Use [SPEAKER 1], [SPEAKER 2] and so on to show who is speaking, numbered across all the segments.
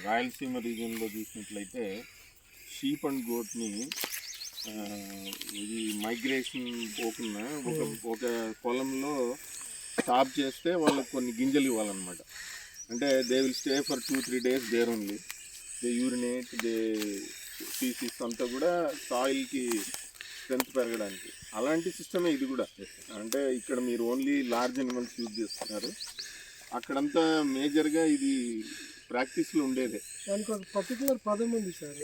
[SPEAKER 1] రాయలసీమ రీజియన్లో చూసినట్లయితే sheep and గోట్ని ఇది migration పోకుండా ఒక పొలంలో స్టాప్ చేస్తే వాళ్ళకి కొన్ని గింజలు ఇవ్వాలన్నమాట. అంటే they will stay for 2-3 days there only. They urinate, they faeces అంతా కూడా సాయిల్కి స్ట్రెంత్ పెరగడానికి. అలాంటి సిస్టమే ఇది కూడా. అంటే ఇక్కడ మీరు ఓన్లీ లార్జ్ అనిమల్స్ యూజ్ చేస్తున్నారు, అక్కడంతా మేజర్గా ఇది ప్రాక్టీస్లో ఉండేదే.
[SPEAKER 2] దానికి ఒక పర్టికులర్ పదం ఉంది సార్,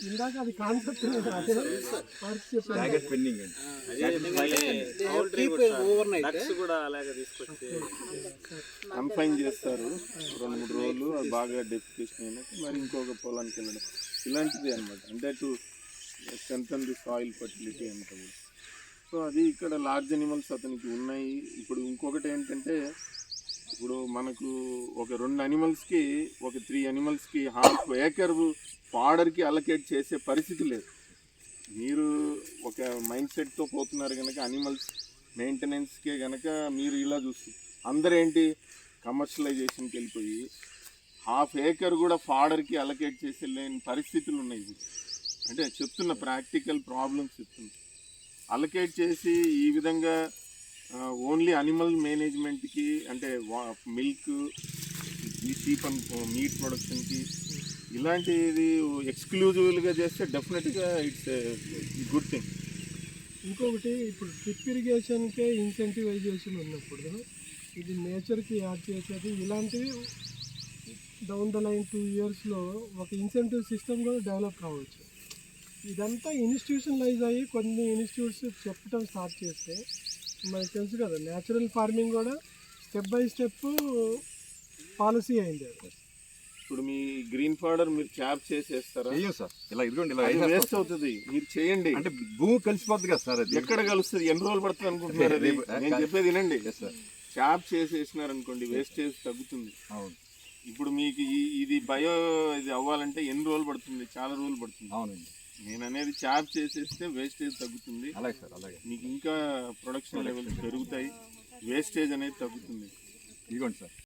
[SPEAKER 2] ఇందాక అది కాన్సెప్ట్
[SPEAKER 1] కన్ఫైన్ చేస్తారు 2-3 రోజులు, అది బాగా డెఫికేషన్ అయినాక మరి ఇంకొక పొలానికి వెళ్ళడం, ఇలాంటిది అనమాట. అంటే to strengthen the soil fertility అంతా కూడా. సో అది ఇక్కడ లార్జ్ అనిమల్స్ అతనికి ఉన్నాయి. ఇప్పుడు ఇంకొకటి ఏంటంటే, ఇప్పుడు మనకు ఒక 2 అనిమల్స్కి, ఒక 3 అనిమల్స్కి 1/2 acre ఫాడర్కి అలొకేట్ చేసే పరిస్థితి లేదు. మీరు ఒక మైండ్ సెట్తో పోతున్నారు కనుక అనిమల్స్ మెయింటెనెన్స్కే కనుక మీరు ఇలా చూస్తారు. అందరూ ఏంటి కమర్షియలైజేషన్కి వెళ్ళిపోయి 1/2 acre కూడా ఫాడర్కి అలొకేట్ చేసే లేని పరిస్థితులు ఉన్నాయి. అంటే చెప్తున్న ప్రాక్టికల్ ప్రాబ్లమ్స్ చెప్తున్నా. అలొకేట్ చేసి ఈ విధంగా ఓన్లీ అనిమల్ మేనేజ్మెంట్కి, అంటే మిల్క్, ఈ షీప్ అండ్ మీట్ ప్రొడక్షన్కి, ఇలాంటిది ఎక్స్క్లూజివ్గా చేస్తే డెఫినెట్గా ఇట్స్ గుడ్ థింగ్.
[SPEAKER 2] ఇంకొకటి, ఇప్పుడు డ్రిప్ ఇరిగేషన్కే ఇన్సెంటివైజేషన్ ఉన్నప్పుడు ఇది నేచర్కి యాడ్ చేసేది, ఇలాంటివి డౌన్ ద లైన్ 2 yearsలో ఒక ఇన్సెంటివ్ సిస్టమ్ కూడా డెవలప్ కావచ్చు. ఇదంతా ఇన్స్టిట్యూషనలైజ్ అయ్యి కొన్ని ఇన్స్టిట్యూట్స్ చెప్పడం స్టార్ట్ చేస్తే మనకు తెలుసు కదా, న్యాచురల్ ఫార్మింగ్ కూడా స్టెప్ బై స్టెప్ పాలసీ అయింది.
[SPEAKER 1] ఇప్పుడు మీ గ్రీన్ ఫాడర్ మీరు క్యాప్ చేసేస్తారా?
[SPEAKER 3] సార్ ఇలా ఇదిగోండి, ఇలా
[SPEAKER 1] వేస్ట్ అవుతుంది, మీరు చేయండి.
[SPEAKER 3] అంటే భూమి కలిసిపోద్ది కదా సార్, అది
[SPEAKER 1] ఎక్కడ కలుస్తుంది, ఎన్ని రోజులు పడుతుంది అనుకుంటున్నారు? అది నేను చెప్పేది వినండి. క్యాప్ చేసేసినారనుకోండి, వేస్టేజ్ తగ్గుతుంది.
[SPEAKER 3] అవును.
[SPEAKER 1] ఇప్పుడు మీకు ఇది బయో ఇది అవ్వాలంటే ఎన్ని రోజులు పడుతుంది? చాలా రోజులు పడుతుంది.
[SPEAKER 3] అవునండి.
[SPEAKER 1] నేను అనేది చాప్ చేసేస్తే వేస్టేజ్ తగ్గుతుంది.
[SPEAKER 3] అలాగే సార్, అలాగే
[SPEAKER 1] మీకు ఇంకా ప్రొడక్షన్ లెవెల్స్ పెరుగుతాయి, వేస్టేజ్ అనేది తగ్గుతుంది.
[SPEAKER 3] ఇదిగోండి సార్.